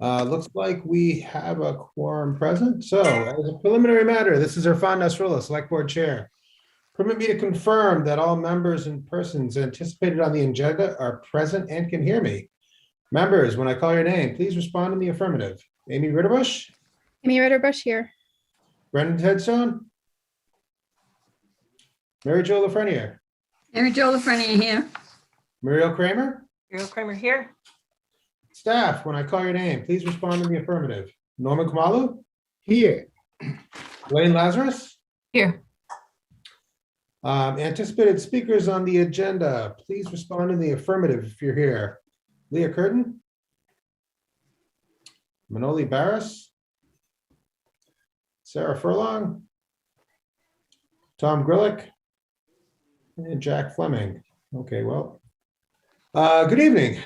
Looks like we have a quorum present. So as a preliminary matter, this is Irfan Nasrullah, Select Board Chair. Permit me to confirm that all members and persons anticipated on the agenda are present and can hear me. Members, when I call your name, please respond in the affirmative. Amy Ritterbush, Amy Ritterbush here. Brendan Headstone, Mary Jo Lafreniere, Mary Jo Lafreniere here. Muriel Kramer. Muriel Kramer here. Staff, when I call your name, please respond in the affirmative. Norman Kamalu, Here. Wayne Lazarus. Here. Anticipated speakers on the agenda, please respond in the affirmative if you're here. Leah Curtin, Manoli Barris, Sarah Furlong, Tom Grillick, and Jack Fleming. Okay, well, good evening.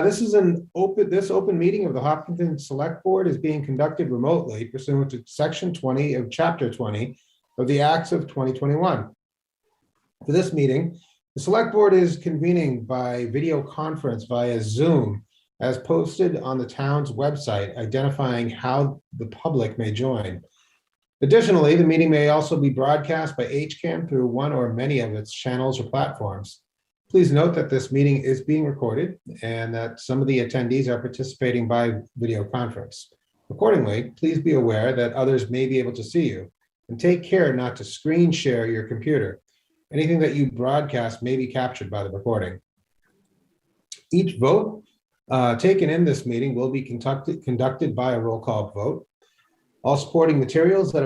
This open meeting of the Hopkinton Select Board is being conducted remotely pursuant to Section 20 of Chapter 20 of the Acts of 2021. For this meeting, the Select Board is convening by video conference via Zoom as posted on the town's website, identifying how the public may join. Additionally, the meeting may also be broadcast by HCAM through one or many of its channels or platforms. Please note that this meeting is being recorded and that some of the attendees are participating by video conference. Accordingly, please be aware that others may be able to see you, and take care not to screen share your computer. Anything that you broadcast may be captured by the recording. Each vote taken in this meeting will be conducted by a roll call vote. All supporting materials that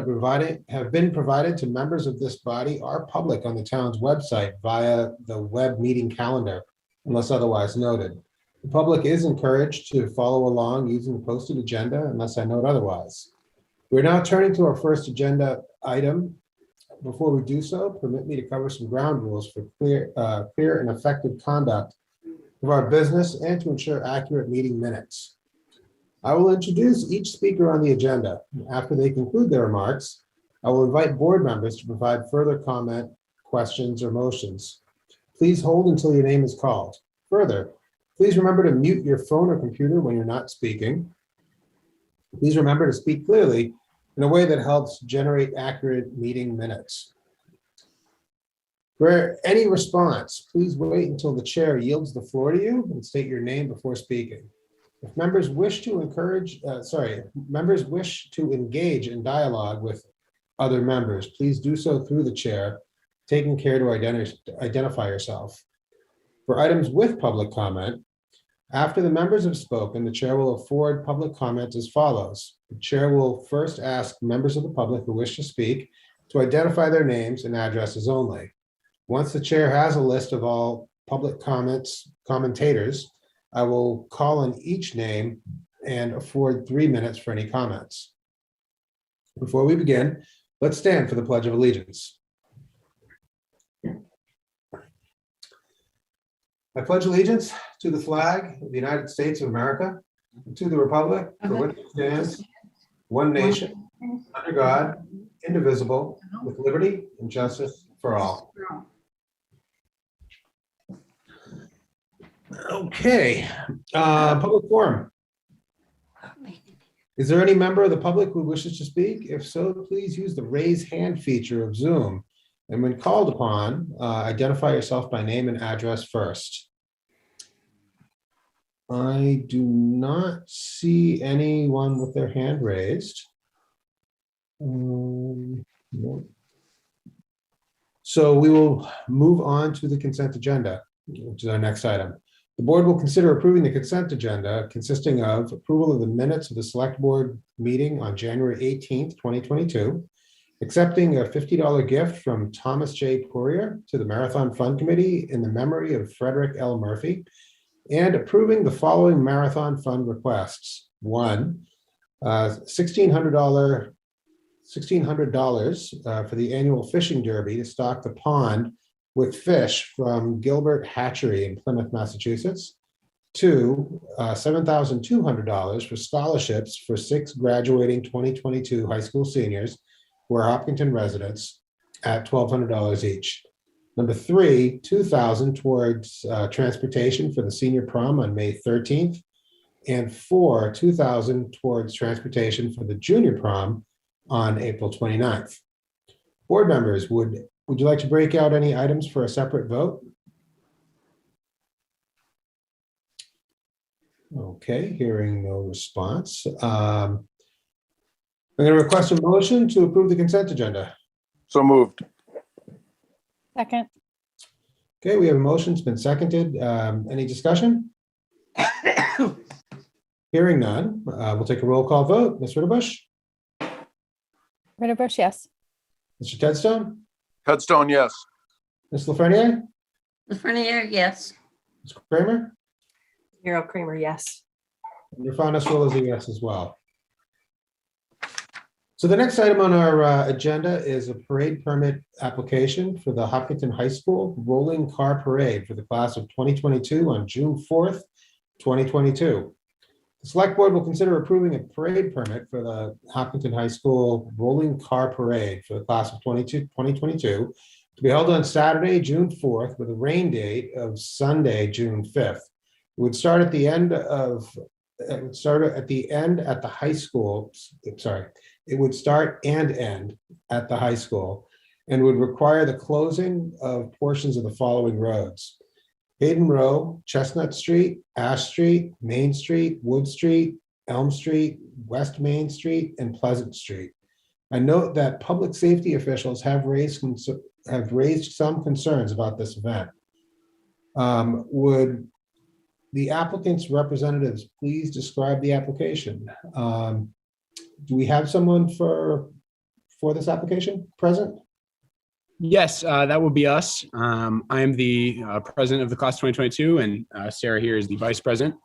have been provided to members of this body are public on the town's website via the web meeting calendar, unless otherwise noted. The public is encouraged to follow along using the posted agenda unless I note otherwise. We're now turning to our first agenda item. Before we do so, permit me to cover some ground rules for clear and effective conduct of our business and to ensure accurate meeting minutes. I will introduce each speaker on the agenda. After they conclude their remarks, I will invite board members to provide further comment, questions, or motions. Please hold until your name is called. Further, please remember to mute your phone or computer when you're not speaking. Please remember to speak clearly in a way that helps generate accurate meeting minutes. For any response, please wait until the chair yields the floor to you and state your name before speaking. If members wish to engage in dialogue with other members, please do so through the chair, taking care to identify yourself. For items with public comment, after the members have spoken, the chair will afford public comment as follows. The chair will first ask members of the public who wish to speak to identify their names and addresses only. Once the chair has a list of all public commentators, I will call on each name and afford 3 minutes for any comments. Before we begin, let's stand for the Pledge of Allegiance. I pledge allegiance to the flag of the United States of America, and to the republic for which it stands, one nation, under God, indivisible, with liberty and justice for all. Okay, public forum. Is there any member of the public who wishes to speak? If so, please use the raise hand feature of Zoom. And when called upon, identify yourself by name and address first. I do not see anyone with their hand raised. No. So we will move on to the consent agenda, which is our next item. The board will consider approving the consent agenda consisting of approval of the minutes of the select board meeting on January 18th, 2022, accepting a $50 gift from Thomas J. Poirier to the Marathon Fund Committee in the memory of Frederick L. Murphy, and approving the following Marathon Fund requests. One, $1,600 for the annual fishing derby to stock the pond with fish from Gilbert Hatchery in Plymouth, Massachusetts. Two, $7,200 for scholarships for 6 graduating 2022 high school seniors who are Hopkinton residents at $1,200 each. Number 3, $2,000 towards transportation for the senior prom on May 13th. and 2,000 towards transportation for the junior prom on April 29th. Board members, would you like to break out any items for a separate vote? Okay, hearing no response. I'm going to request a motion to approve the consent agenda. So moved. Second. Okay, we have a motion, it's been seconded. Any discussion? Hearing none, we'll take a roll call vote. Ms. Ritterbush? Ritterbush, yes. Mr. Tedstone? Headstone, yes. Ms. Lafreniere? Lafreniere, yes. Ms. Kramer? Muriel Kramer, yes. And your final roll is a yes as well. So the next item on our agenda is a parade permit application for the Hopkinton High School Rolling Car Parade for the class of 2022 on June 4th, 2022. The Select Board will consider approving a parade permit for the Hopkinton High School Rolling Car Parade for the class of 2022 to be held on Saturday, June 4th, with a rain date of Sunday, June 5th. It would start at the end at the high school. Sorry, it would start and end at the high school and would require the closing of portions of the following roads: Hayden Row, Chestnut Street, Ash Street, Main Street, Wood Street, Elm Street, West Main Street, and Pleasant Street. I note that public safety officials have raised some concerns about this event. Would the applicant's representatives please describe the application? Do we have someone for this application present? Yes, that would be us. I am the president of the class 2022, and Sarah here is the vice president.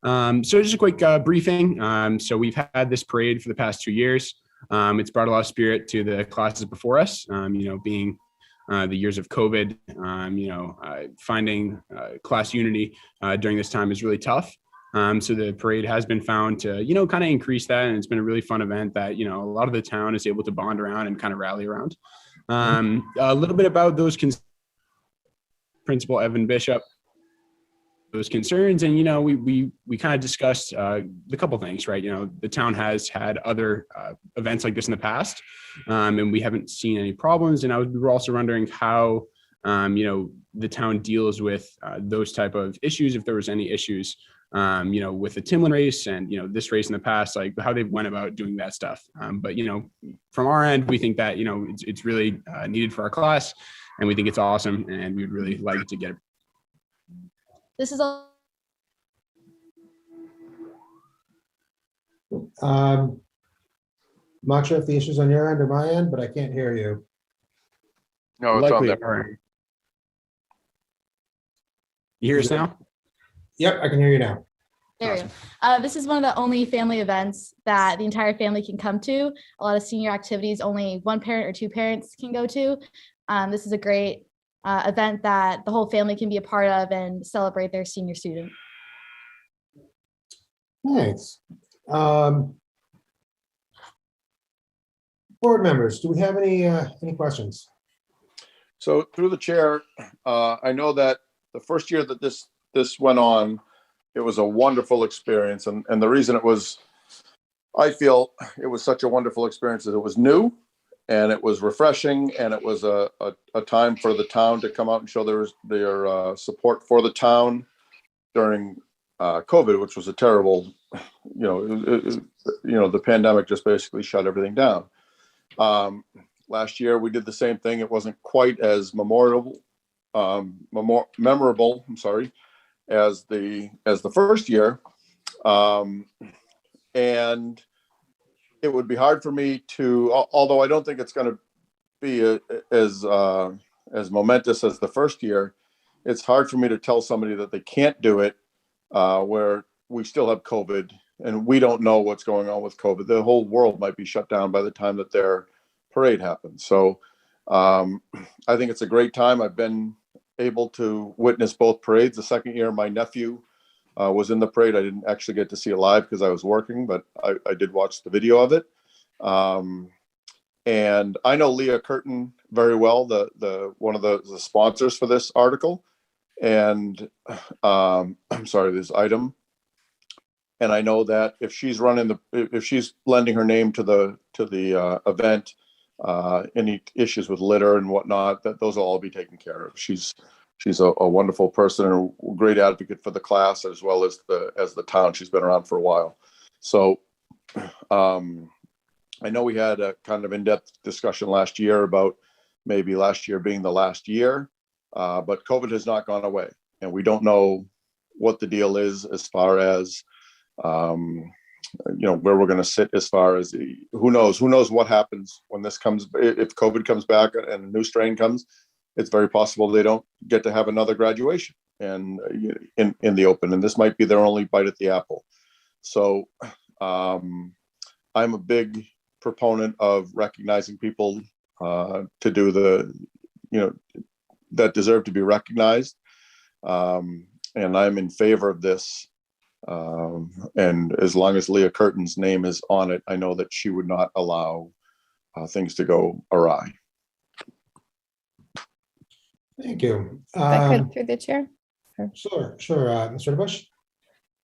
So just a quick briefing. So we've had this parade for the past 2 years. It's brought a lot of spirit to the classes before us, being the years of COVID, finding class unity during this time is really tough. So the parade has been found to, kind of increase that. And it's been a really fun event that, a lot of the town is able to bond around and kind of rally around. A little bit about those Principal Evan Bishop, those concerns. And, we kind of discussed the couple things, right? The town has had other events like this in the past, and we haven't seen any problems. And we were also wondering how, the town deals with those type of issues, if there was any issues, with the Timlin race and, this race in the past, like how they went about doing that stuff. But, from our end, we think that, it's really needed for our class, and we think it's awesome, and we'd really like to get it. This is all. Not sure if the issue's on your end or my end, but I can't hear you. No, it's on Likely there. our end. You hear us now? Yep, I can hear you now. There we go. This is one of the only family events that the entire family can come to. A lot of senior activities, only one parent or two parents can go to. This is a great event that the whole family can be a part of and celebrate their senior student. Thanks. Board members, do we have any questions? So through the chair, I know that the first year that this went on, it was a wonderful experience. And the reason I feel it was such a wonderful experience is it was new and it was refreshing, and it was a time for the town to come out and show their support for the town during COVID, which was a terrible, the pandemic just basically shut everything down. Last year we did the same thing. It wasn't quite as memorable, I'm sorry, as the first year. And it would be hard for me to, although I don't think it's going to be as momentous as the first year, it's hard for me to tell somebody that they can't do it where we still have COVID and we don't know what's going on with COVID. The whole world might be shut down by the time that their parade happens. So I think it's a great time. I've been able to witness both parades. The second year, my nephew was in the parade. I didn't actually get to see it live because I was working, but I did watch the video of it. And I know Leah Curtin very well, the one of the sponsors for this article. And I'm sorry, this item. And I know that if she's if she's lending her name to the event, any issues with litter and whatnot, that those will all be taken care of. She's a wonderful person and a great advocate for the class as well as the town. She's been around for a while. So I know we had a kind of in-depth discussion last year about maybe last year being the last year, but COVID has not gone away, and we don't know what the deal is as far as where we're going to sit as far as who knows what happens when this comes. If COVID comes back and a new strain comes, it's very possible they don't get to have another graduation and in the open, and this might be their only bite at the apple. So I'm a big proponent of recognizing people to do that deserve to be recognized, and I'm in favor of this. And as long as Leah Curtin's name is on it, I know that she would not allow things to go awry. Thank you. If I could, through the chair. Sure, Mr. Bush.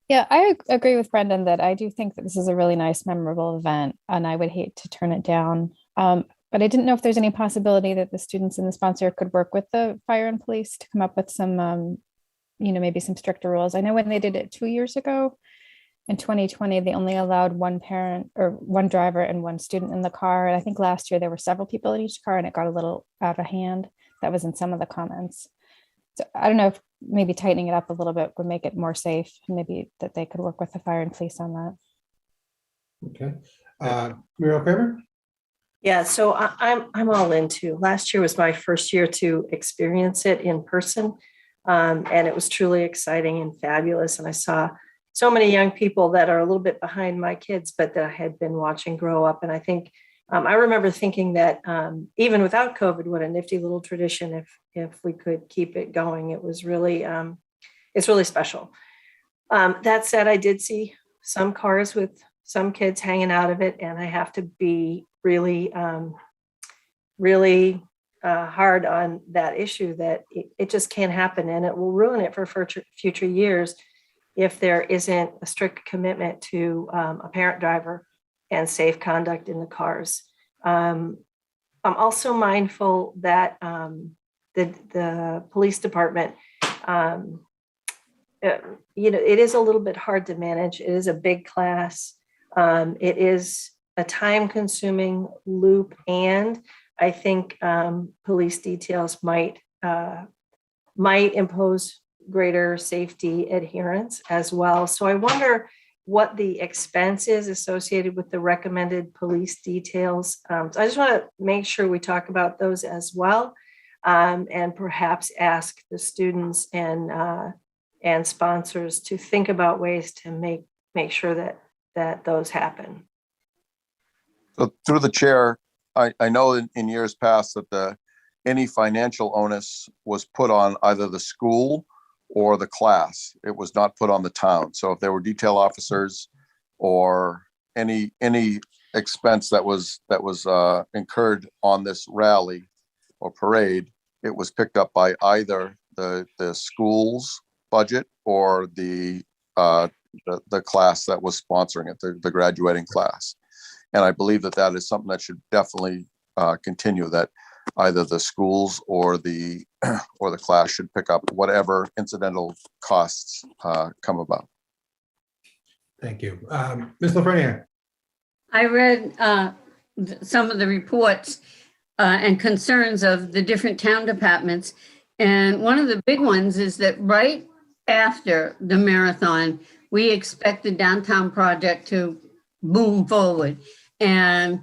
Yeah, I agree with Brendan that I do think that this is a really nice, memorable event, and I would hate to turn it down. But I didn't know if there's any possibility that the students and the sponsor could work with the fire and police to come up with some, maybe some stricter rules. I know when they did it 2 years ago, in 2020, they only allowed one parent or one driver and one student in the car. And I think last year there were several people in each car, and it got a little out of hand. That was in some of the comments. So I don't know if maybe tightening it up a little bit would make it more safe. Maybe that they could work with the fire and police on that. Okay. Muriel Kramer? Yeah, so I'm all into. Last year was my first year to experience it in person. And it was truly exciting and fabulous. And I saw so many young people that are a little bit behind my kids, but that I had been watching grow up. And I think I remember thinking that even without COVID, what a nifty little tradition if we could keep it going. It was really, it's really special. That said, I did see some cars with some kids hanging out of it, and I have to be really, really hard on that issue that it just can't happen, and it will ruin it for future years if there isn't a strict commitment to a parent driver and safe conduct in the cars. I'm also mindful that the police department, it is a little bit hard to manage. It is a big class. It is a time-consuming loop, and I think police details might impose greater safety adherence as well. So I wonder what the expense is associated with the recommended police details. So I just want to make sure we talk about those as well, and perhaps ask the students and sponsors to think about ways to make sure that those happen. So through the chair, I know in years past that any financial onus was put on either the school or the class. It was not put on the town. So if there were detail officers or any expense that was incurred on this rally or parade, it was picked up by either the school's budget or the class that was sponsoring it, the graduating class. And I believe that is something that should definitely continue, that either the schools or the class should pick up whatever incidental costs come about. Thank you. Ms. Lafreniere? I read some of the reports and concerns of the different town departments. And one of the big ones is that right after the marathon, we expect the downtown project to boom forward. And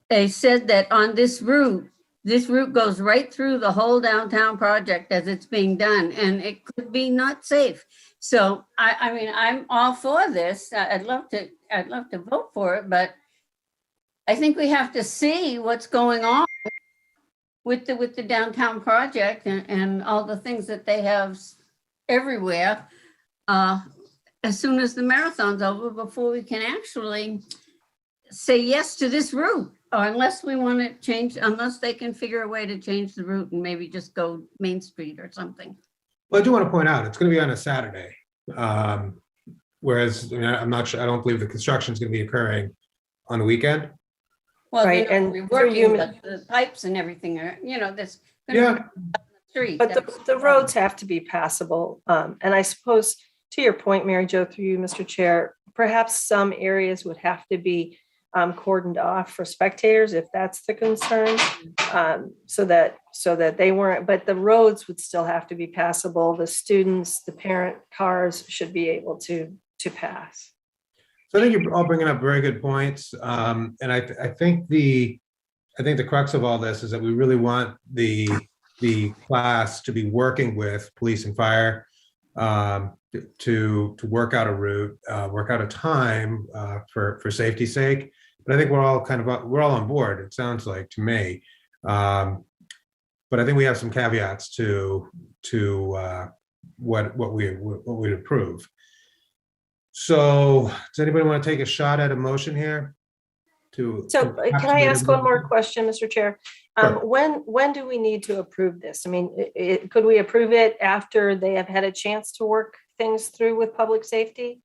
they said that on this route goes right through the whole downtown project as it's being done, and it could be not safe. So I mean, I'm all for this. I'd love to vote for it, but I think we have to see what's going on with the downtown project and all the things that they have everywhere as soon as the marathon's over, before we can actually say yes to this route, or unless we want to change, unless they can figure a way to change the route and maybe just go Main Street or something. Well, I do want to point out, it's going to be on a Saturday. Whereas, I mean, I'm not sure, I don't believe the construction is going to be occurring on the weekend. Well, Right, they're not and gonna be through working, you- but the pipes and everything are, there's. gonna Yeah. be Street. But that's the roads have to be passable. And I suppose, to your point, Mary Jo, through you, Mr. Chair, perhaps some areas would have to be cordoned off for spectators, if that's the concern, so that they weren't, but the roads would still have to be passable. The students, the parent cars should be able to pass. So I think you're all bringing up very good points. And I think the crux of all this is that we really want the class to be working with police and fire to work out a route, work out a time for safety's sake. But I think we're all on board, it sounds like to me. But I think we have some caveats to what we approve. So does anybody want to take a shot at a motion here? So can I ask one more question, Mr. Chair? Sure. When do we need to approve this? I mean, could we approve it after they have had a chance to work things through with public safety?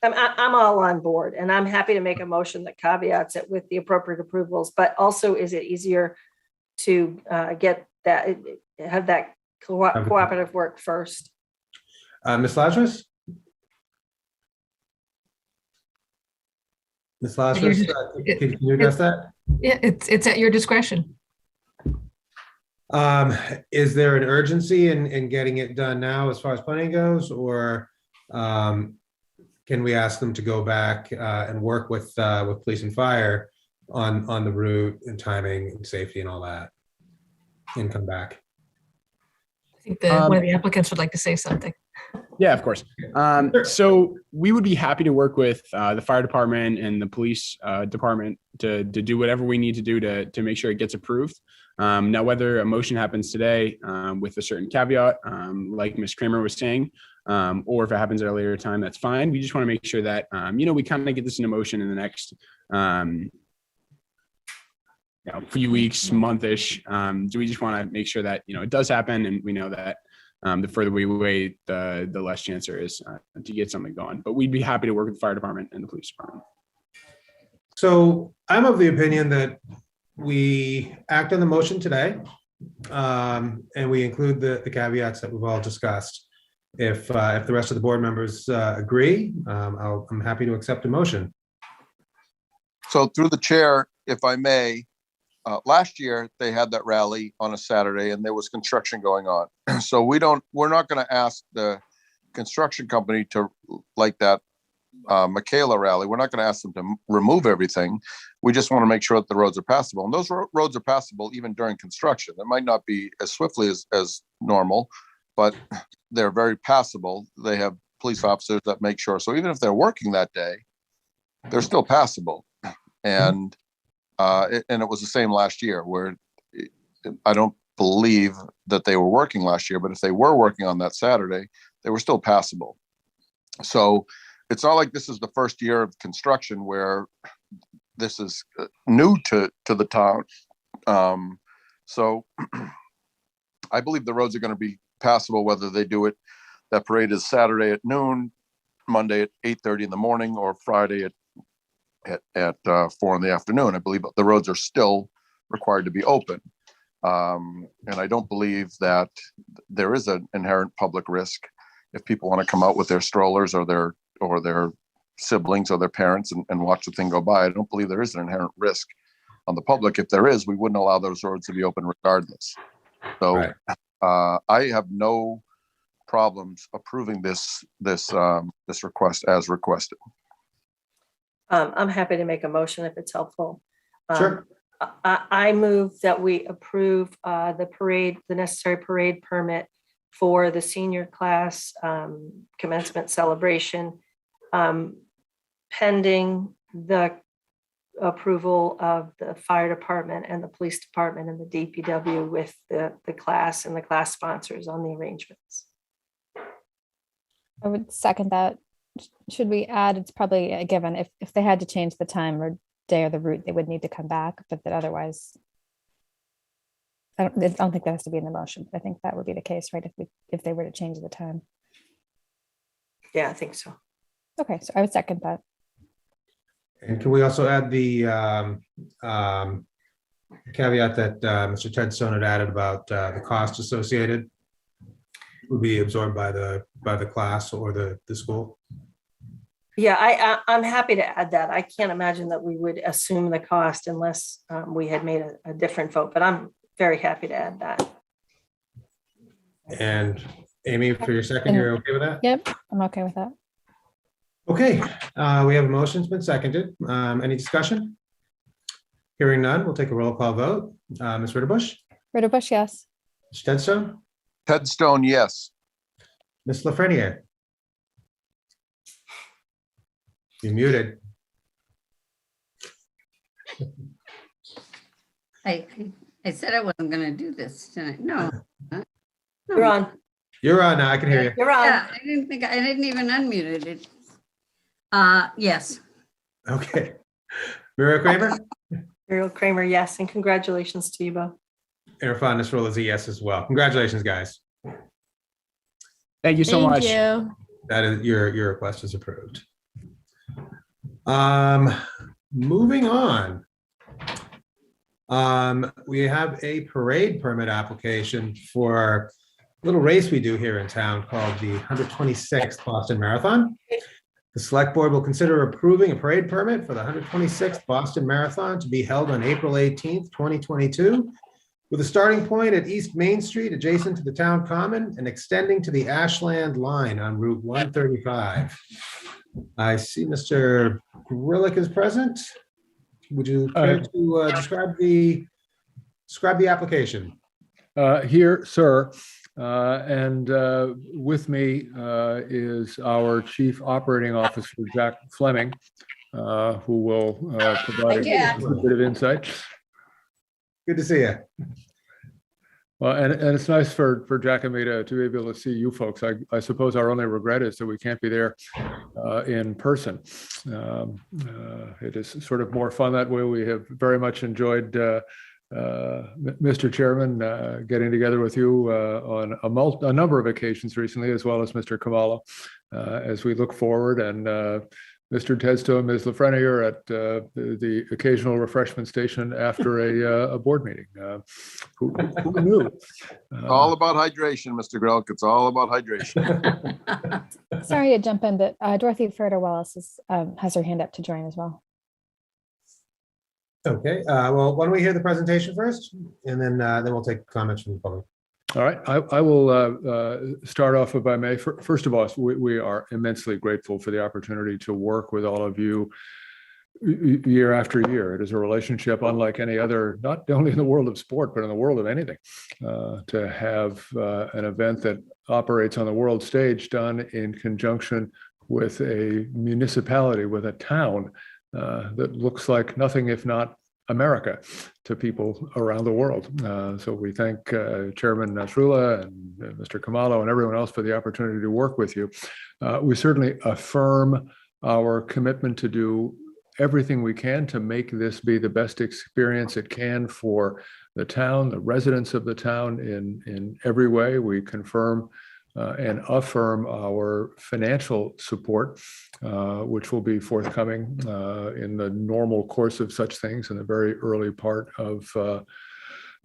I'm all on board, and I'm happy to make a motion that caveats it with the appropriate approvals, but also is it easier to have that cooperative work first? Ms. Lazarus? Ms. Lazarus, can you address that? Yeah, it's at your discretion. Is there an urgency in getting it done now as far as planning goes, or can we ask them to go back and work with police and fire on the route and timing and safety and all that, and come back? I think one of the applicants would like to say something. Yeah, of course. So we would be happy to work with the fire department and the police department to do whatever we need to do to make sure it gets approved. Now, whether a motion happens today with a certain caveat, like Ms. Kramer was saying, or if it happens at a later time, that's fine. We just want to make sure that, we kind of get this into motion in the next few weeks, month-ish. So we just want to make sure that, it does happen, and we know that the further we wait, the less chance there is to get something going. But we'd be happy to work with the fire department and the police department. So I'm of the opinion that we act on the motion today, and we include the caveats that we've all discussed. If the rest of the board members agree, I'm happy to accept a motion. So through the chair, if I may, last year they had that rally on a Saturday and there was construction going on. So we're not going to ask the construction company to, like that Michaela rally, we're not going to ask them to remove everything. We just want to make sure that the roads are passable, and those roads are passable even during construction. It might not be as swiftly as normal, but they're very passable. They have police officers that make sure. So even if they're working that day, they're still passable. And it was the same last year, where I don't believe that they were working last year, but if they were working on that Saturday, they were still passable. So it's not like this is the first year of construction where this is new to the town. So I believe the roads are going to be passable, whether they do it, that parade is Saturday at noon, Monday at 8:30 in the morning, or Friday at 4 in the afternoon. I believe the roads are still required to be open. And I don't believe that there is an inherent public risk if people want to come out with their strollers or their siblings or their parents and watch the thing go by. I don't believe there is an inherent risk on the public. If there is, we wouldn't allow those roads to be open regardless. So Right. I have no problems approving this request as requested. I'm happy to make a motion if it's helpful. Sure. I move that we approve the necessary parade permit for the senior class commencement celebration, pending the approval of the fire department and the police department and the DPW with the class and the class sponsors on the arrangements. I would second that. Should we add, it's probably a given, if they had to change the time or day or the route, they would need to come back, but that otherwise, I don't think that has to be in the motion. I think that would be the case, right? If they were to change the time. Yeah, I think so. Okay, so I would second that. And can we also add the caveat that Mr. Tedstone had added about the cost associated would be absorbed by the class or the school? Yeah, I'm happy to add that. I can't imagine that we would assume the cost unless we had made a different vote, but I'm very happy to add that. And Amy, for your second, you're okay with that? Yep, I'm okay with that. Okay, we have a motion, it's been seconded. Any discussion? Hearing none, we'll take a roll call vote. Ms. Ritterbusch? Ritterbusch, yes. Mr. Tedstone? Tedstone, yes. Ms. Lafreniere? You're muted. I said I wasn't gonna do this tonight. No. You're on. You're on now, I can hear you. You're on. Yeah, I didn't even unmute it. Yes. Okay. Muriel Kramer? Muriel Kramer, yes, and congratulations to you both. Irfan Nasrullah is a yes as well. Congratulations, guys. Thank you so Thank much. you. That is your request is approved. Moving on. We have a parade permit application for a little race we do here in town called the 126th Boston Marathon. The select board will consider approving a parade permit for the 126th Boston Marathon to be held on April 18th, 2022, with a starting point at East Main Street adjacent to the town common and extending to the Ashland line on Route 135. I see Mr. Grillick is present. Would you care to describe the application? Here, sir. And with me is our Chief Operating Officer, Jack Fleming, who will provide Jack. a bit of insight. Good to see you. Well, and it's nice for Jack and me to be able to see you folks. I suppose our only regret is that we can't be there in person. It is sort of more fun that way. We have very much enjoyed Mr. Chairman, getting together with you on a number of occasions recently, as well as Mr. Kamalo, as we look forward, and Mr. Tedstone, Ms. Lafreniere at the occasional refreshment station after a board meeting. Who knew? All about hydration, Mr. Grelk. It's all about hydration. Sorry to jump in, but Dorothy Furter Wallace has her hand up to join as well. Okay, well, why don't we hear the presentation first, and then we'll take comments from the public. All right, I will start off, if I may. First of all, we are immensely grateful for the opportunity to work with all of you year after year. It is a relationship unlike any other, not only in the world of sport, but in the world of anything. To have an event that operates on the world stage done in conjunction with a municipality, with a town that looks like nothing if not America to people around the world. So we thank Chairman Nasrullah and Mr. Kamalo and everyone else for the opportunity to work with you. We certainly affirm our commitment to do everything we can to make this be the best experience it can for the town, the residents of the town in every way. We confirm and affirm our financial support, which will be forthcoming in the normal course of such things in the very early part of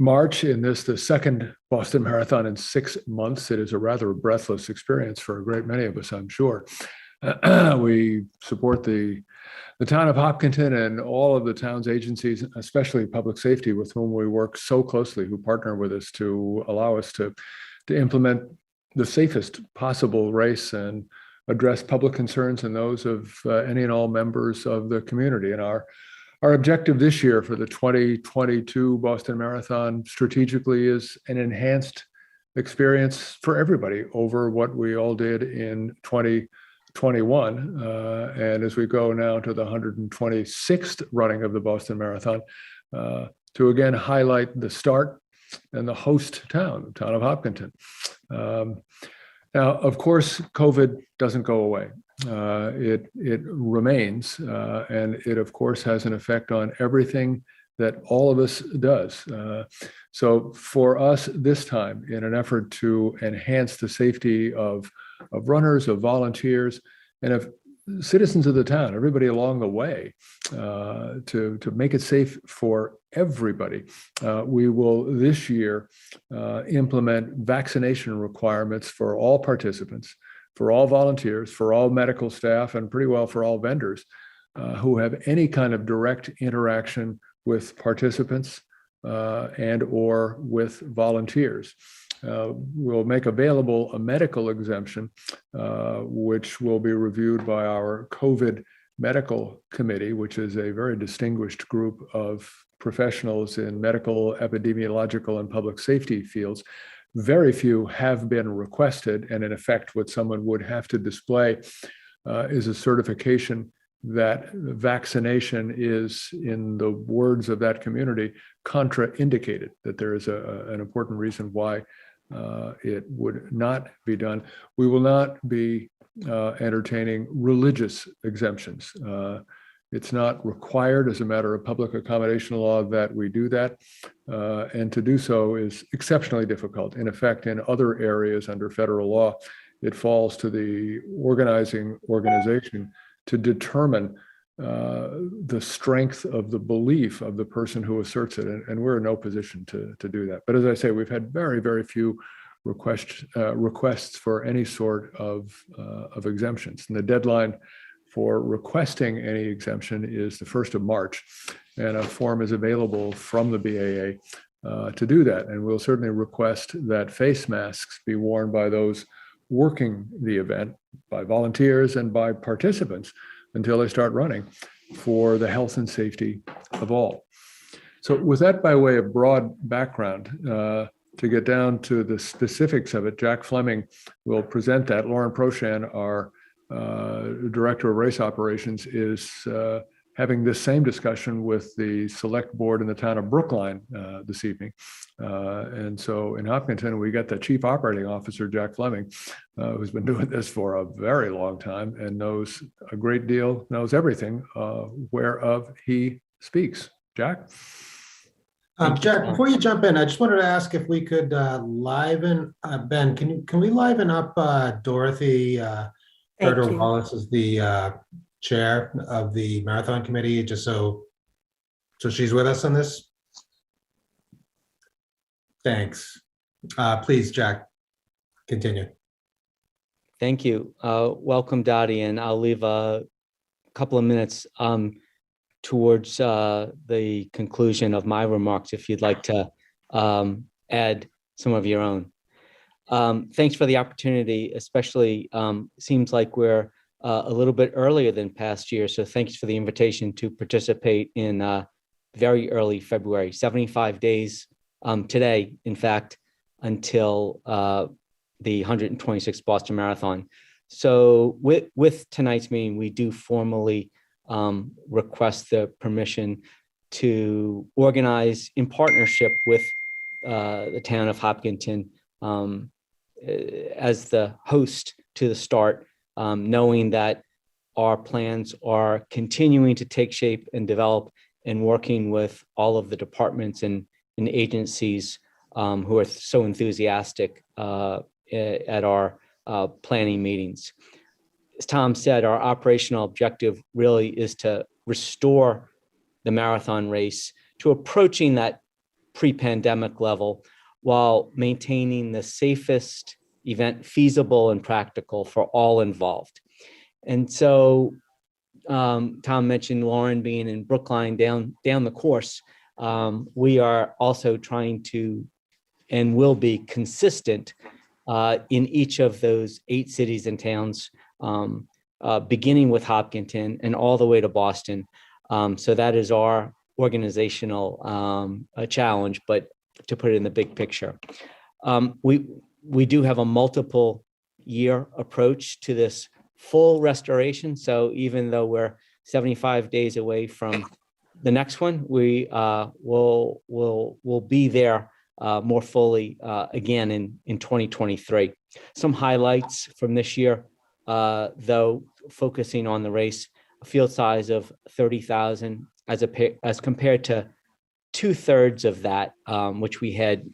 March. In the second Boston Marathon in 6 months. It is a rather breathless experience for a great many of us, I'm sure. We support the town of Hopkinton and all of the town's agencies, especially public safety, with whom we work so closely, who partner with us to allow us to implement the safest possible race and address public concerns and those of any and all members of the community. And our objective this year for the 2022 Boston Marathon strategically is an enhanced experience for everybody over what we all did in 2021. And as we go now to the 126th running of the Boston Marathon, to again highlight the start and the host town, the town of Hopkinton. Now, of course, COVID doesn't go away. It remains, and it, of course, has an effect on everything that all of us does. So for us this time, in an effort to enhance the safety of runners, of volunteers, and of citizens of the town, everybody along the way, to make it safe for everybody. We will this year implement vaccination requirements for all participants, for all volunteers, for all medical staff, and pretty well for all vendors who have any kind of direct interaction with participants and or with volunteers. We'll make available a medical exemption, which will be reviewed by our COVID medical committee, which is a very distinguished group of professionals in medical, epidemiological, and public safety fields. Very few have been requested, and in effect, what someone would have to display is a certification that vaccination is, in the words of that community, contraindicated, that there is an important reason why it would not be done. We will not be entertaining religious exemptions. It's not required as a matter of public accommodation law that we do that. And to do so is exceptionally difficult. In effect, in other areas under federal law, it falls to the organizing organization to determine the strength of the belief of the person who asserts it. And we're in no position to do that. But as I say, we've had very, very few requests for any sort of exemptions. And the deadline for requesting any exemption is the 1st of March. And a form is available from the BAA to do that. And we'll certainly request that face masks be worn by those working the event, by volunteers and by participants until they start running, for the health and safety of all. So with that by way of broad background, to get down to the specifics of it, Jack Fleming will present that. Lauren Proshan, our Director of Race Operations, is having this same discussion with the select board in the town of Brookline this evening. And so in Hopkinton, we got the Chief Operating Officer, Jack Fleming, who's been doing this for a very long time and knows a great deal, knows everything whereof he speaks. Jack? Jack, before you jump in, I just wanted to ask if we could liven, Ben, can we liven up Dorothy Herter Wallace as the chair of the marathon committee, just so she's with us on this? Thanks. Please, Jack, continue. Thank you. Welcome, Dottie, and I'll leave a couple of minutes towards the conclusion of my remarks if you'd like to add some of your own. Thanks for the opportunity, especially seems like we're a little bit earlier than past year. So thanks for the invitation to participate in very early February, 75 days today, in fact, until the 126th Boston Marathon. So with tonight's meeting, we do formally request the permission to organize in partnership with the town of Hopkinton as the host to the start, knowing that our plans are continuing to take shape and develop, and working with all of the departments and agencies who are so enthusiastic at our planning meetings. As Tom said, our operational objective really is to restore the marathon race to approaching that pre-pandemic level while maintaining the safest event feasible and practical for all involved. And so Tom mentioned Lauren being in Brookline down the course. We are also trying to and will be consistent in each of those 8 cities and towns, beginning with Hopkinton and all the way to Boston. So that is our organizational challenge, but to put it in the big picture. We do have a multiple year approach to this full restoration. So even though we're 75 days away from the next one, we will be there more fully again in 2023. Some highlights from this year, though, focusing on the race, a field size of 30,000 as compared to 2/3 of that, which we had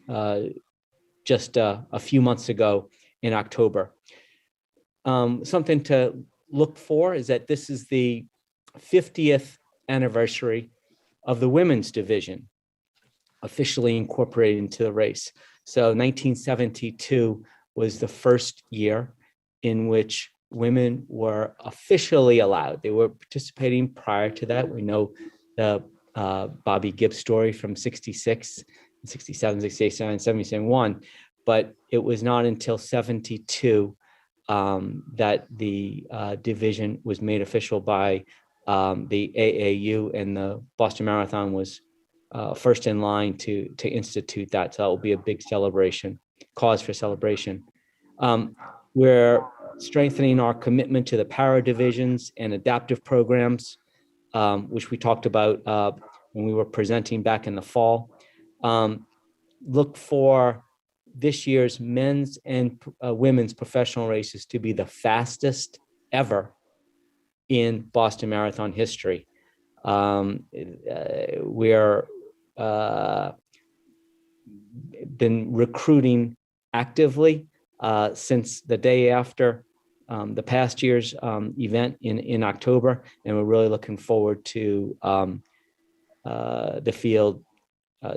just a few months ago in October. Something to look for is that this is the 50th anniversary of the women's division officially incorporated into the race. So 1972 was the first year in which women were officially allowed. They were participating prior to that. We know the Bobby Gibbs story from 66, 67, 68, 69, 70, 71, but it was not until 72 that the division was made official by the AAU, and the Boston Marathon was first in line to institute that. So that will be a big celebration, cause for celebration. We're strengthening our commitment to the para divisions and adaptive programs, which we talked about when we were presenting back in the fall. Look for this year's men's and women's professional races to be the fastest ever in Boston Marathon history. We're been recruiting actively since the day after the past year's event in October, and we're really looking forward to the field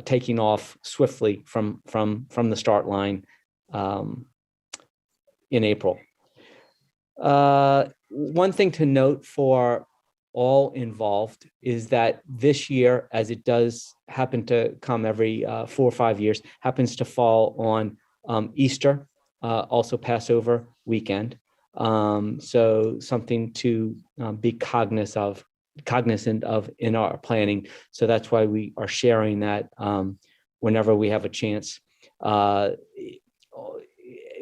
taking off swiftly from the start line in April. One thing to note for all involved is that this year, as it does happen to come every 4 or 5 years, happens to fall on Easter, also Passover weekend. So something to be cognizant of in our planning. So that's why we are sharing that whenever we have a chance.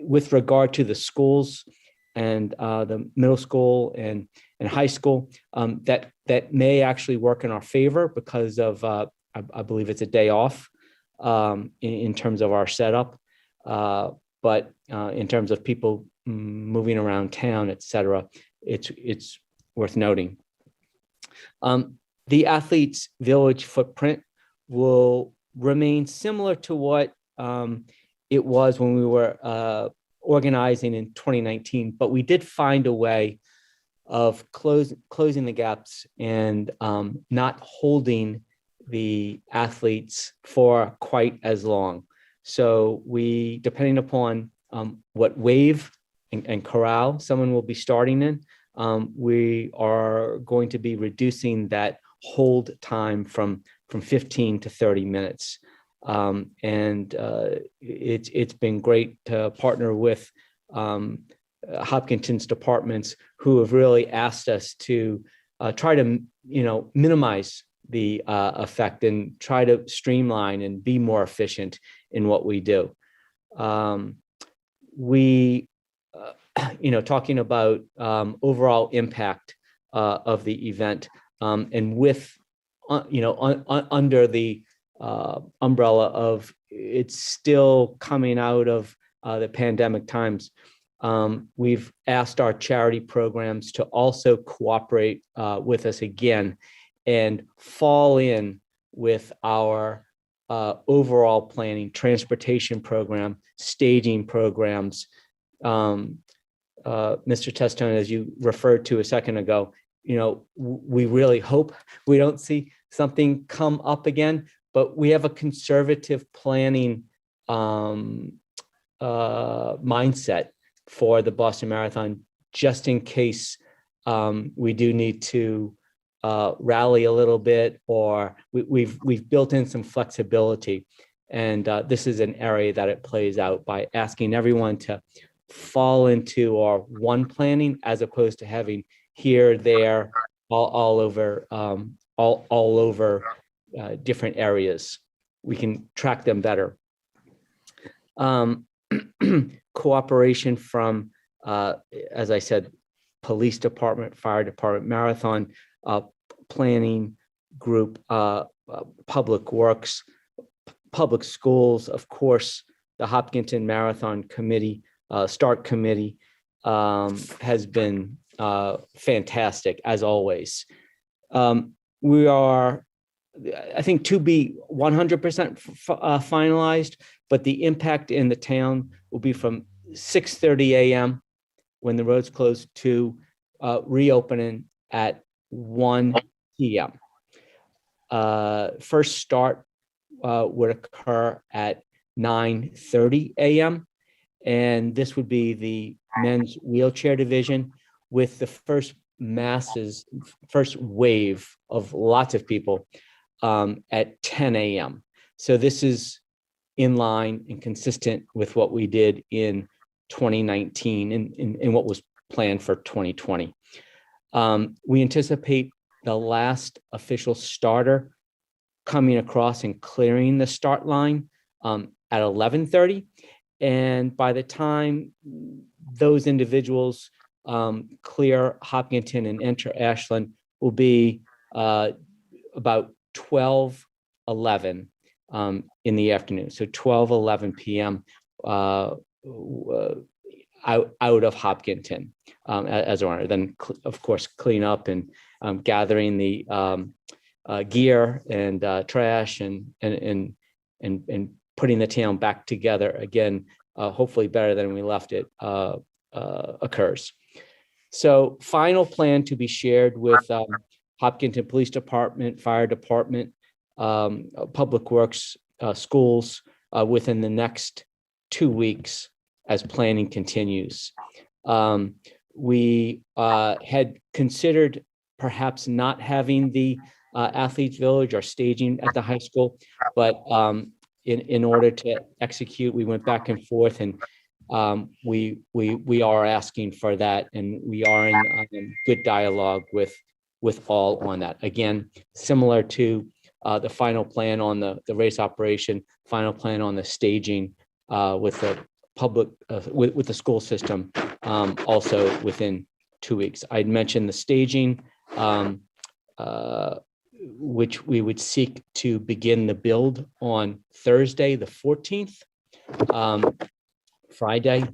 With regard to the schools and the middle school and high school, that may actually work in our favor because of, I believe it's a day off in terms of our setup. But in terms of people moving around town, et cetera, it's worth noting. The Athletes Village footprint will remain similar to what it was when we were organizing in 2019, but we did find a way of closing the gaps and not holding the athletes for quite as long. So we, depending upon what wave and corral someone will be starting in, we are going to be reducing that hold time from 15 to 30 minutes. And it's been great to partner with Hopkinton's departments, who have really asked us to try to minimize the effect and try to streamline and be more efficient in what we do. Talking about overall impact of the event, and with under the umbrella of it's still coming out of the pandemic times, we've asked our charity programs to also cooperate with us again and fall in with our overall planning, transportation program, staging programs. Mr. Testone, as you referred to a second ago, we really hope we don't see something come up again, but we have a conservative planning mindset for the Boston Marathon, just in case we do need to rally a little bit, or we've built in some flexibility. And this is an area that it plays out by asking everyone to fall into our one planning, as opposed to having here, there, all over different areas. We can track them better. Cooperation from, as I said, police department, fire department, marathon planning group, public works, public schools, of course, the Hopkinton Marathon Committee, start committee has been fantastic, as always. We are, I think, to be 100% finalized, but the impact in the town will be from 6:30 a.m. when the roads close to reopening at 1 p.m. First start would occur at 9:30 a.m. And this would be the men's wheelchair division, with the first wave of lots of people at 10 a.m. So this is in line and consistent with what we did in 2019 and what was planned for 2020. We anticipate the last official starter coming across and clearing the start line at 11:30. And by the time those individuals clear Hopkinton and enter Ashland will be about 12:11 in the afternoon. So 12:11 p.m. Out of Hopkinton as an order. Then, of course, clean up and gathering the gear and trash and putting the town back together again, hopefully better than we left it, occurs. So final plan to be shared with Hopkinton Police Department, Fire Department, Public Works, schools within the next 2 weeks as planning continues. We had considered perhaps not having the Athletes Village or staging at the high school, but in order to execute, we went back and forth, and we are asking for that, and we are in good dialogue with all on that. Again, similar to the final plan on the race operation, final plan on the staging with the public with the school system, also within 2 weeks. I'd mentioned the staging, which we would seek to begin the build on Thursday, the 14th. Friday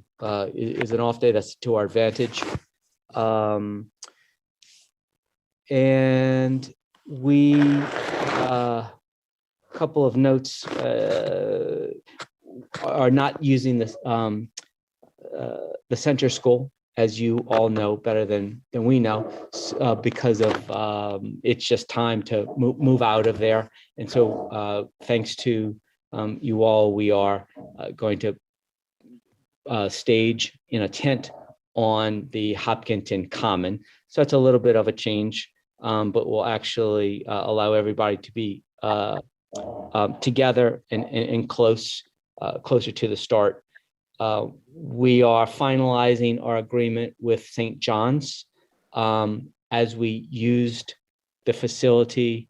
is an off day. That's to our advantage. And we, couple of notes, are not using this, the center school, as you all know better than we know, because of it's just time to move out of there. And so thanks to you all, we are going to stage in a tent on the Hopkinton Common. So that's a little bit of a change, but will actually allow everybody to be together and closer to the start. We are finalizing our agreement with St. John's, as we used the facility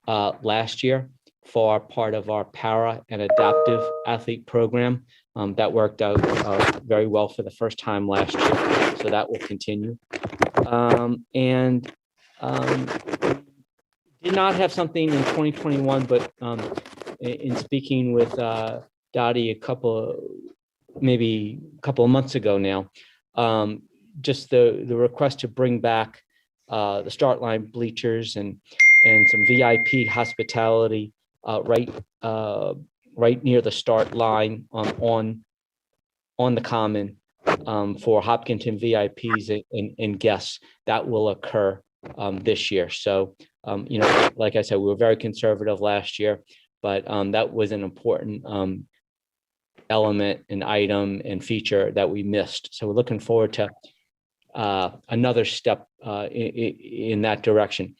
last year for part of our para and adaptive athlete program. That worked out very well for the first time last year, so that will continue. Did not have something in 2021, but in speaking with Dottie maybe a couple of months ago now, just the request to bring back the start line bleachers and some VIP hospitality right near the start line on the common for Hopkinton VIPs and guests. That will occur this year. So, like I said, we were very conservative last year, but that was an important element and item and feature that we missed. So we're looking forward to another step in that direction.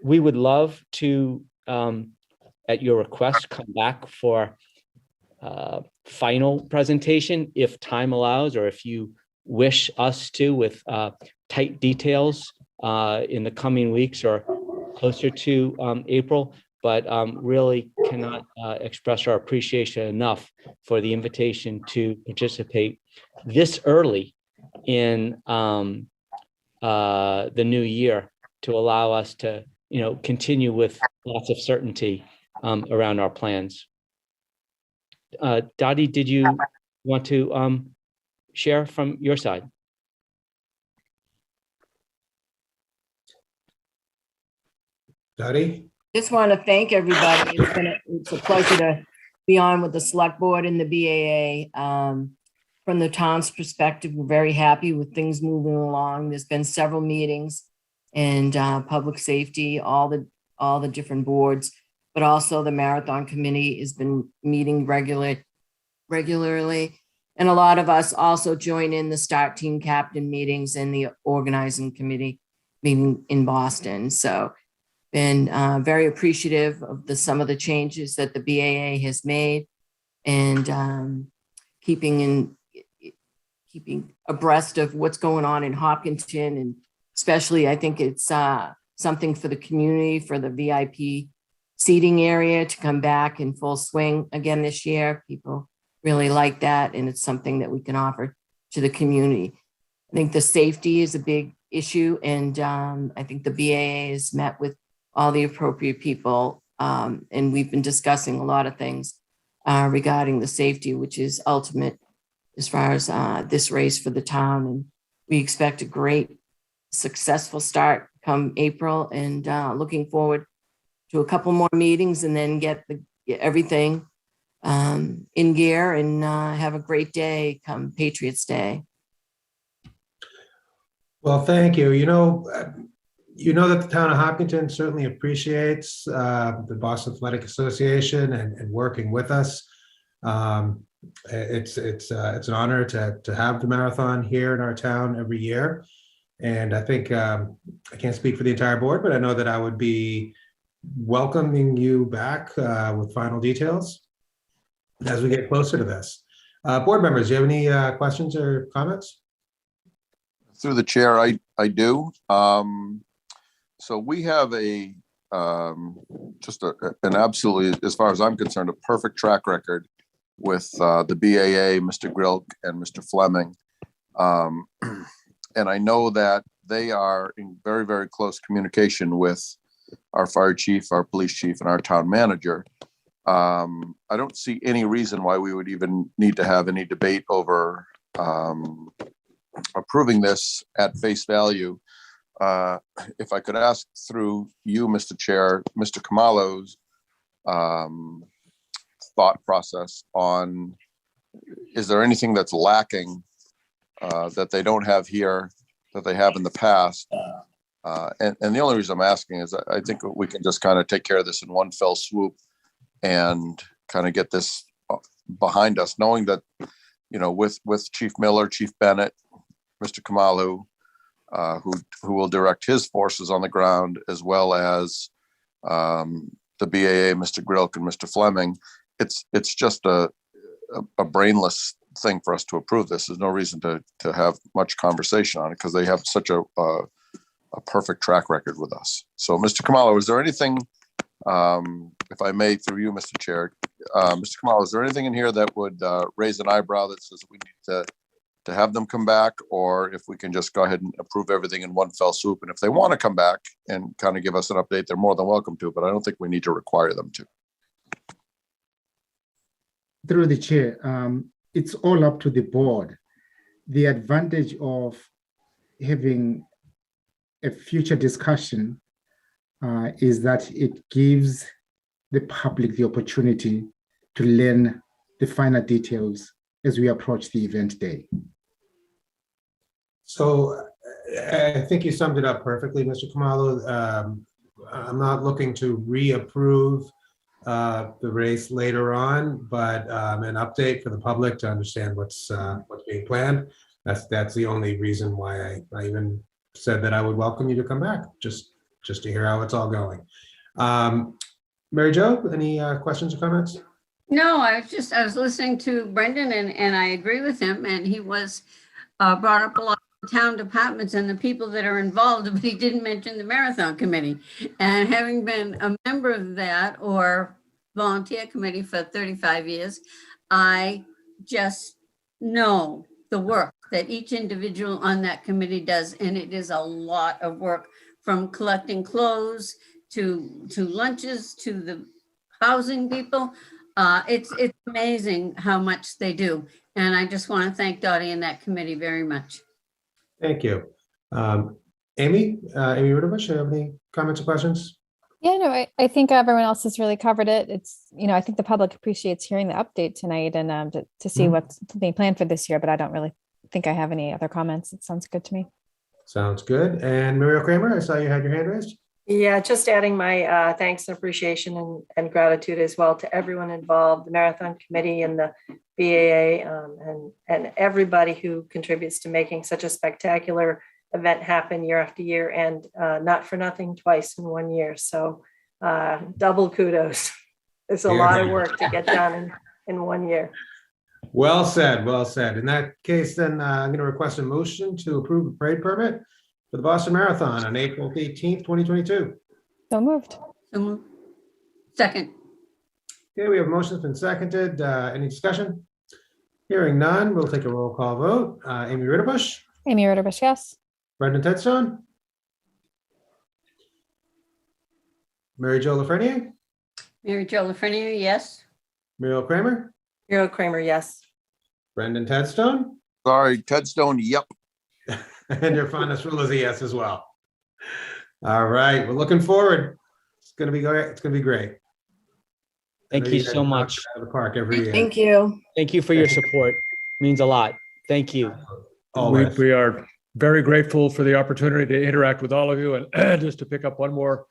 We would love to, at your request, come back for final presentation if time allows, or if you wish us to, with tight details in the coming weeks or closer to April. But really cannot express our appreciation enough for the invitation to participate this early in the new year, to allow us to, continue with lots of certainty around our plans. Dottie, did you want to share from your side? Dottie? Just want to thank everybody. It's a pleasure to be on with the select board and the BAA. from the town's perspective, we're very happy with things moving along. There's been several meetings and public safety, all the different boards, but also the marathon committee has been meeting regularly. And a lot of us also join in the start team captain meetings and the organizing committee meeting in Boston. So been very appreciative of some of the changes that the BAA has made, and keeping abreast of what's going on in Hopkinton. And especially, I think it's something for the community, for the VIP seating area to come back in full swing again this year. People really like that, and it's something that we can offer to the community. I think the safety is a big issue, and I think the BAA has met with all the appropriate people, and we've been discussing a lot of things regarding the safety, which is ultimate as far as this race for the town. And we expect a great, successful start come April, and looking forward to a couple more meetings and then get everything in gear and have a great day come Patriots Day. Well, thank you. You know that the town of Hopkinton certainly appreciates the Boston Athletic Association and working with us. It's an honor to have the marathon here in our town every year. And I think I can't speak for the entire board, but I know that I would be welcoming you back with final details as we get closer to this. Board members, do you have any questions or comments? Through the chair, I do. So we have an absolutely, as far as I'm concerned, a perfect track record with the BAA, Mr. Grilk and Mr. Fleming. And I know that they are in very, very close communication with our fire chief, our police chief, and our town manager. I don't see any reason why we would even need to have any debate over approving this at face value. If I could ask through you, Mr. Chair, Mr. Kamalo's thought process on, is there anything that's lacking that they don't have here that they have in the past? And the only reason I'm asking is I think we can just kind of take care of this in one fell swoop and kind of get this behind us, knowing that, you know, with Chief Miller, Chief Bennett, Mr. Kamalu, who will direct his forces on the ground, as well as the BAA, Mr. Grilk and Mr. Fleming, it's just a brainless thing for us to approve this. There's no reason to have much conversation on it because they have such a perfect track record with us. So, Mr. Kamalu, is there anything, if I may, through you, Mr. Chair, Mr. Kamalu, is there anything in here that would raise an eyebrow that says we need to have them come back, or if we can just go ahead and approve everything in one fell swoop? And if they want to come back and kind of give us an update, they're more than welcome to, but I don't think we need to require them to. Through the chair, it's all up to the board. The advantage of having a future discussion is that it gives the public the opportunity to learn the finer details as we approach the event day. So I think you summed it up perfectly, Mr. Kamalu. I'm not looking to reapprove the race later on, but an update for the public to understand what's being planned. That's the only reason why I even said that I would welcome you to come back, just to hear how it's all going. Mary Jo, any questions or comments? No, I was listening to Brendan and I agree with him, and he was brought up a lot of town departments and the people that are involved, but he didn't mention the marathon committee. And having been a member of that or volunteer committee for 35 years, I just know the work that each individual on that committee does, and it is a lot of work, from collecting clothes to lunches to the housing people. It's amazing how much they do. And I just want to thank Dottie and that committee very much. Thank you. Amy Ridovich, do you have any comments or questions? Yeah, no, I think everyone else has really covered it. It's, I think the public appreciates hearing the update tonight and to see what's being planned for this year, but I don't really think I have any other comments. It sounds good to me. Sounds good. And Muriel Kramer, I saw you had your hand raised. Yeah, just adding my thanks and appreciation and gratitude as well to everyone involved, the Marathon Committee and the BAA, and everybody who contributes to making such a spectacular event happen year after year, and not for nothing twice in 1 year. So double kudos. It's a lot of work to get done in 1 year. Well said, well said. In that case, then I'm going to request a motion to approve the parade permit for the Boston Marathon on April 18th, 2022. So moved. So moved. Second. Okay, we have a motion that's been seconded. Any discussion? Hearing none, we'll take a roll call vote. Amy Ritterbush, Amy Ritterbush, yes. Brendan Tedstone, Mary Jo Lafreniere, Mary Jo Lafreniere, yes. Muriel Kramer, Muriel Kramer, yes. Brendan Tedstone, Sorry, Tedstone, yep. and your fondness rule is a yes as well. All right, we're looking forward. It's going to be great. It's going to be great. Thank you so much. Out of the park every year. Thank you. Thank you for your support. Means a lot. Thank you. Always. We are very grateful for the opportunity to interact with all of you, and just to pick up one more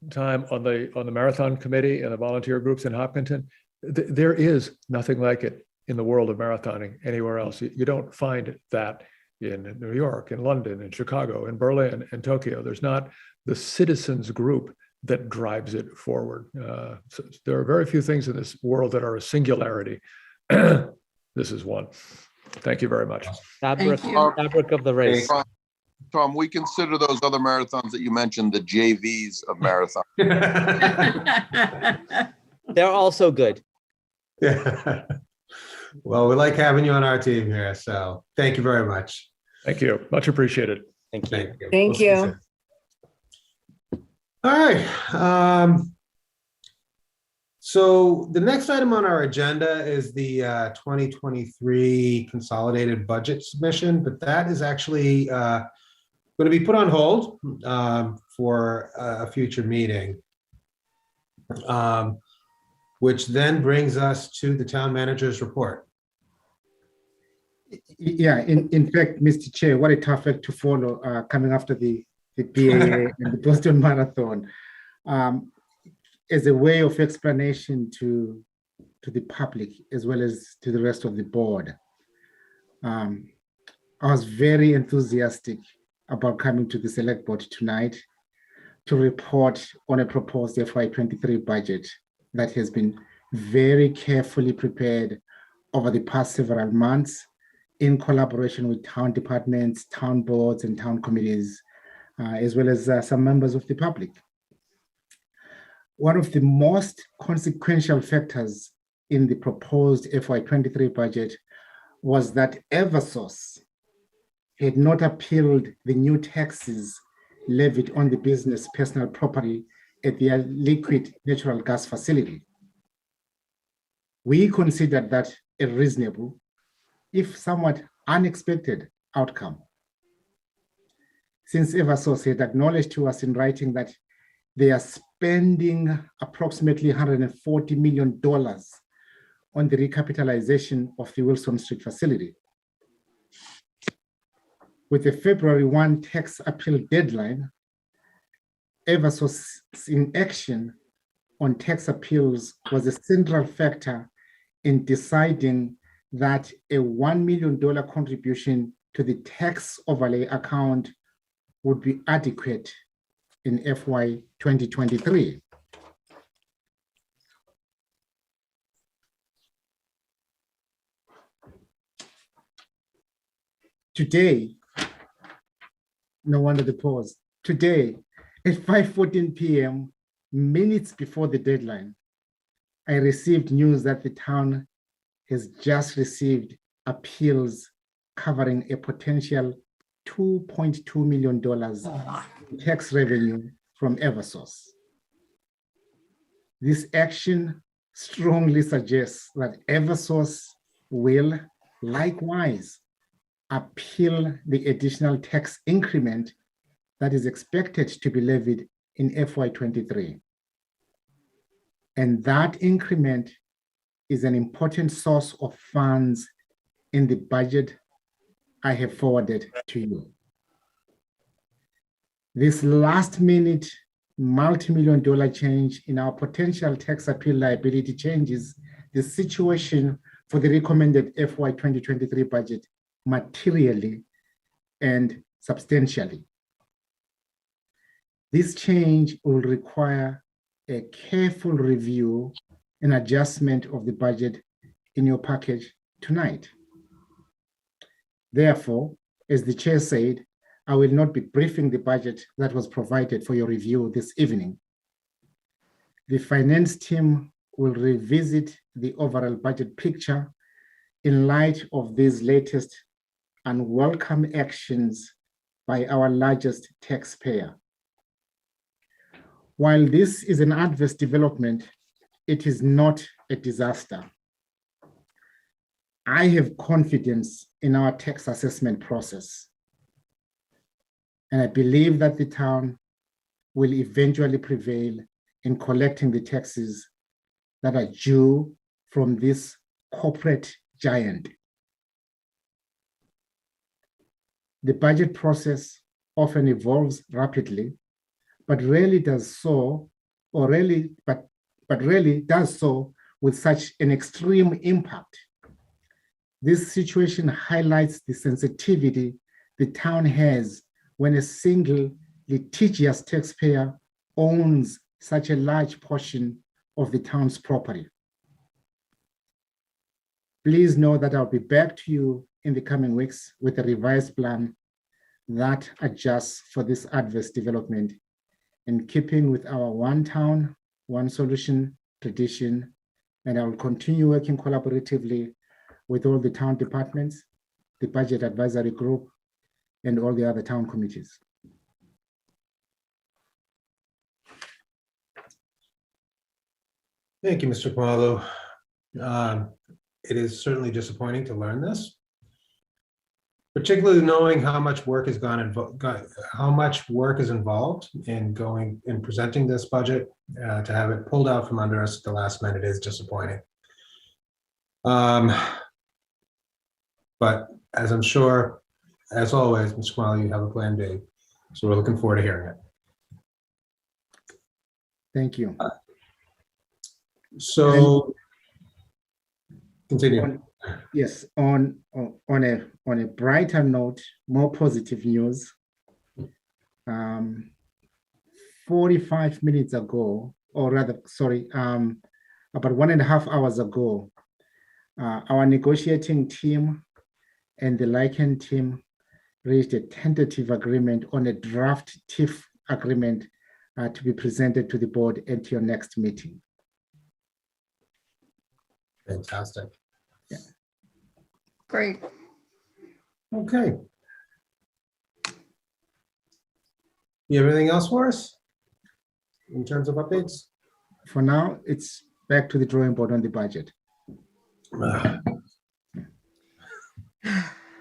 time on the marathon committee and the volunteer groups in Hopkinton. There is nothing like it in the world of marathoning anywhere else. You don't find that in New York, in London, in Chicago, in Berlin, and Tokyo. There's not the citizens group that drives it forward. So there are very few things in this world that are a singularity. This is one. Thank you very much. Fabric of the race. Tom, we consider those other marathons that you mentioned the JVs of marathon. They're also good. Yeah. Well, we like having you on our team here, so thank you very much. Thank you. Much appreciated. Thank you. Thank We'll see you. soon. All right. So the next item on our agenda is the 2023 consolidated budget submission, but that is actually going to be put on hold for a future meeting, which then brings us to the town manager's report. Yeah, in fact, Mr. Chair, what a tough act to follow coming after the BAA and the Boston Marathon. As a way of explanation to the public as well as to the rest of the board. I was very enthusiastic about coming to the select board tonight to report on a proposed FY23 budget that has been very carefully prepared over the past several months in collaboration with town departments, town boards, and town committees, as well as some members of the public. One of the most consequential factors in the proposed FY23 budget was that Eversource had not appealed the new taxes levied on the business personal property at their liquid natural gas facility. We considered that a reasonable, if somewhat unexpected, outcome. Since Eversource had acknowledged to us in writing that they are spending approximately $140 million on the recapitalization of the Wilson Street facility. With the February 1 tax appeal deadline, Eversource's inaction on tax appeals was a central factor in deciding that a $1 million contribution to the tax overlay account would be adequate in FY 2023. Today, no wonder the pause. Today, at 5:14 p.m., minutes before the deadline, I received news that the town has just received appeals covering a potential $2.2 million tax revenue from Eversource. This action strongly suggests that Eversource will likewise appeal the additional tax increment that is expected to be levied in FY23. And that increment is an important source of funds in the budget I have forwarded to you. This last minute multi-million dollar change in our potential tax appeal liability changes the situation for the recommended FY 2023 budget materially and substantially. This change will require a careful review and adjustment of the budget in your package tonight. Therefore, as the chair said, I will not be briefing the budget that was provided for your review this evening. The finance team will revisit the overall budget picture in light of these latest unwelcome actions by our largest taxpayer. While this is an adverse development, it is not a disaster. I have confidence in our tax assessment process, and I believe that the town will eventually prevail in collecting the taxes that are due from this corporate giant. The budget process often evolves rapidly, but rarely does so, but rarely does so with such an extreme impact. This situation highlights the sensitivity the town has when a single litigious taxpayer owns such a large portion of the town's property. Please know that I'll be back to you in the coming weeks with a revised plan that adjusts for this adverse development in keeping with our one town, one solution tradition, and I will continue working collaboratively with all the town departments, the budget advisory group, and all the other town committees. Thank you, Mr. Khumalo. It is certainly disappointing to learn this, particularly knowing how much work has how much work is involved in presenting this budget. To have it pulled out from under us at the last minute is disappointing. But as I'm sure, as always, Mr. Khumalo, you have a plan B. So we're looking forward to hearing it. Thank you. So continue. Yes, on a brighter note, more positive news. 45 minutes ago, or rather, sorry, about 1.5 hours ago, our negotiating team and the Lichen team reached a tentative agreement on a draft TIF agreement to be presented to the board at your next meeting. Fantastic. Yeah. Great. Okay. You have anything else for us in terms of updates? For now, it's back to the drawing board on the budget.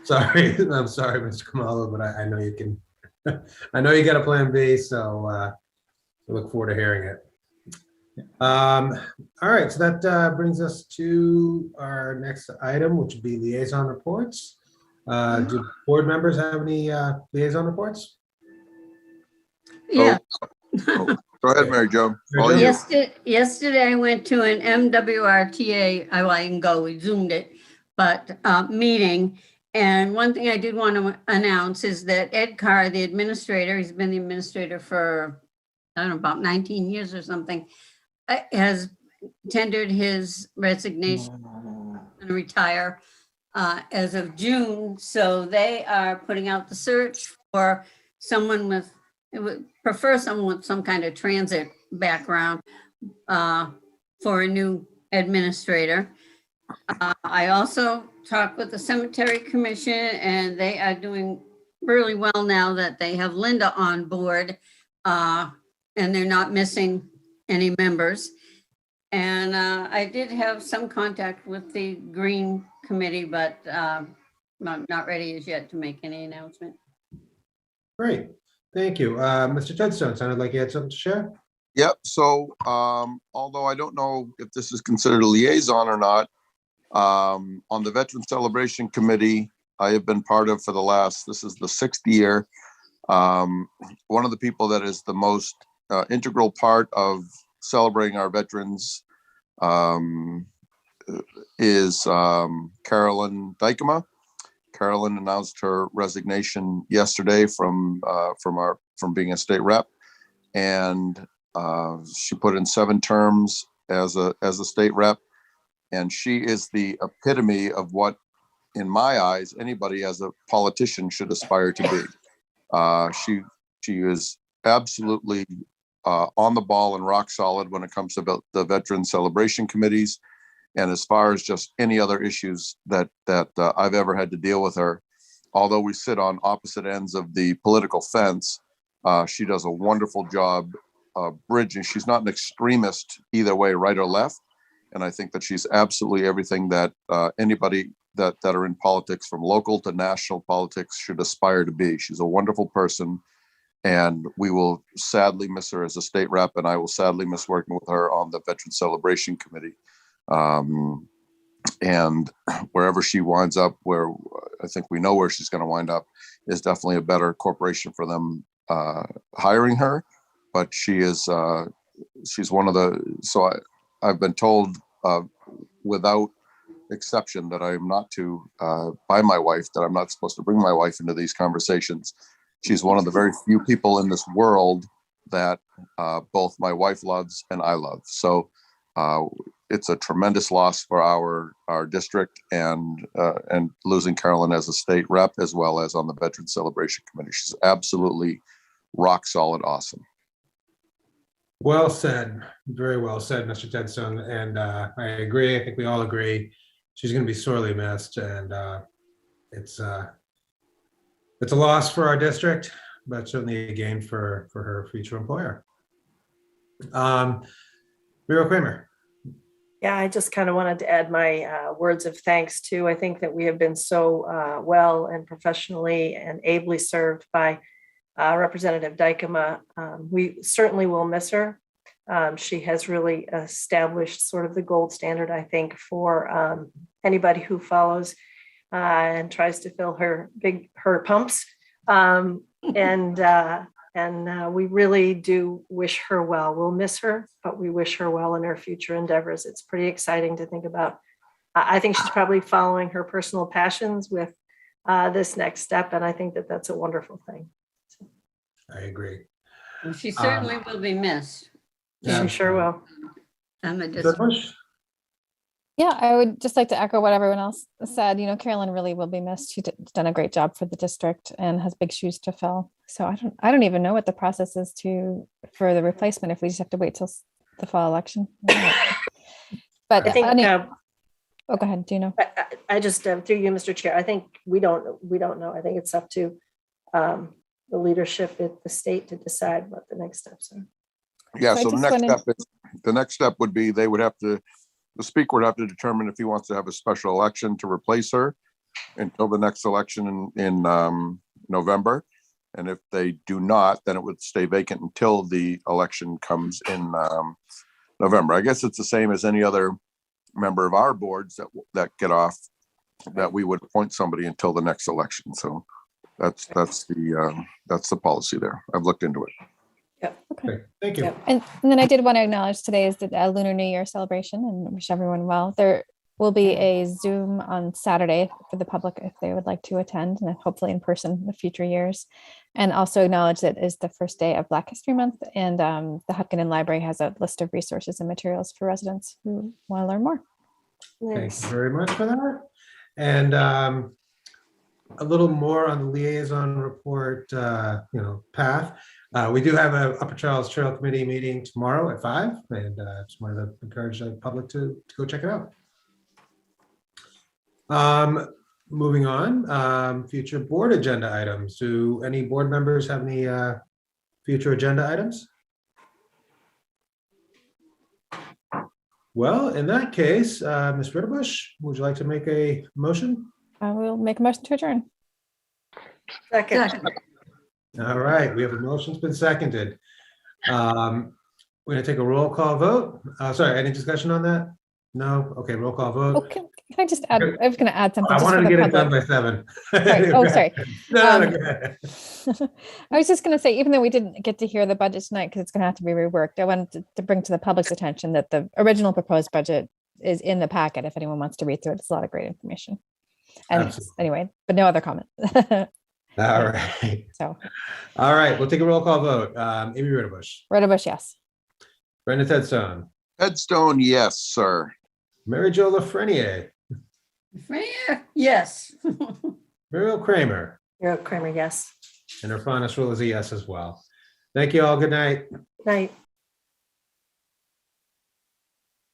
Sorry, I'm sorry, Mr. Khumalo, but I know you can. I know you got a plan B, so I look forward to hearing it. All right, so that brings us to our next item, which would be liaison reports. Do board members have any liaison reports? Yeah. Go ahead, Mary Jo. All you. Yesterday I went to an MWRTA, I can go, we Zoomed it, but meeting. And one thing I did want to announce is that Ed Carr, the administrator, he's been the administrator for, I don't know, about 19 years or something, has tendered his resignation and retire as of June. So they are putting out the search for someone with, it would prefer someone with some kind of transit background for a new administrator. I also talked with the Cemetery Commission, and they are doing really well now that they have Linda on board, and they're not missing any members. And I did have some contact with the Green Committee, but I'm not ready as yet to make any announcement. Great. Thank you. Mr. Tedstone, sounded like you had something to share. Yep. So, although I don't know if this is considered a liaison or not, on the Veteran Celebration Committee, I have been part of for this is the 6th year. One of the people that is the most integral part of celebrating our veterans is Carolyn Dykema. Carolyn announced her resignation yesterday from being a state rep, and she put in 7 terms as a state rep, and she is the epitome of what, in my eyes, anybody as a politician should aspire to be. She is absolutely on the ball and rock solid when it comes to the veteran celebration committees. And as far as just any other issues that I've ever had to deal with her, although we sit on opposite ends of the political fence, she does a wonderful job bridging. She's not an extremist either way, right or left. And I think that she's absolutely everything that anybody that are in politics, from local to national politics, should aspire to be. She's a wonderful person, and we will sadly miss her as a state rep, and I will sadly miss working with her on the Veteran Celebration Committee. And wherever she winds up, where I think we know where she's going to wind up, is definitely a better corporation for them hiring her. But she's one of the, so I've been told without exception that I am not to, by my wife, that I'm not supposed to bring my wife into these conversations. She's one of the very few people in this world that both my wife loves and I love. So it's a tremendous loss for our district, and losing Carolyn as a state rep as well as on the Veteran Celebration Committee. She's absolutely rock solid awesome. Well said. Very well said, Mr. Tedstone. And I agree. I think we all agree. She's going to be sorely missed, and it's a loss for our district, but certainly a gain for her future employer. Muriel Kramer. Yeah, I just kind of wanted to add my words of thanks too. I think that we have been so well and professionally and ably served by Representative Dykema. We certainly will miss her. She has really established sort of the gold standard, I think, for anybody who follows and tries to fill her pumps. And we really do wish her well. We'll miss her, but we wish her well in her future endeavors. It's pretty exciting to think about. I think she's probably following her personal passions with this next step, and I think that that's a wonderful thing. So. I agree. Well, she certainly will be missed. She sure will. Yeah, I would just like to echo what everyone else said. You know, Carolyn really will be missed. She's done a great job for the district and has big shoes to fill. So I don't even know what the process is for the replacement, if we just have to wait till the fall election. But I think. Oh, go ahead. Do you know? I just through you, Mr. Chair. I think we don't know. I think it's up to the leadership at the state to decide what the next steps are. Yeah. So the next step would be the speaker would have to determine if he wants to have a special election to replace her until the next election in November. And if they do not, then it would stay vacant until the election comes in November. I guess it's the same as any other member of our boards that get off, that we would appoint somebody until the next election. So that's the policy there. I've looked into it. Okay, thank you. And then I did want to acknowledge today is the Lunar New Year celebration and wish everyone well. There will be a Zoom on Saturday for the public if they would like to attend, and hopefully in person in the future years. And also acknowledge that it is the first day of Black History Month, and the Hopkinton Library has a list of resources and materials for residents who want to learn more. Thank you very much for that. And a little more on the liaison report, path. We do have a Upper Charles Trail Committee meeting tomorrow at 5, and just wanted to encourage the public to go check it out. Moving on, future board agenda items. Do any board members have any future agenda items? Well, in that case, Ms. Ritterbush, would you like to make a motion? I will make a motion to adjourn. Second. All right, we have a motion's been seconded. We're gonna take a roll call vote. Sorry, any discussion on that? No? Okay, roll call Oh, vote. can I just add, I was going to add something I just for wanted to the get it done public. by 7. Sorry. Oh, sorry. No, Um, go ahead. I was just going to say, even though we didn't get to hear the budget tonight because it's going to have to be reworked, I wanted to bring to the public's attention that the original proposed budget is in the packet if anyone wants to read through it. It's a lot of great information. And Absolutely. anyway, but no other comment. All right. So All right, we'll take a roll call vote. Amy Ritterbush, Rhoda Bush, yes. Brenda Tedstone, Headstone, yes, sir. Mary Jo Lafreniere, Yes. Muriel Kramer, Kramer, yes. and Urfanis Rule is a yes as well. Thank you all. Good night. Night.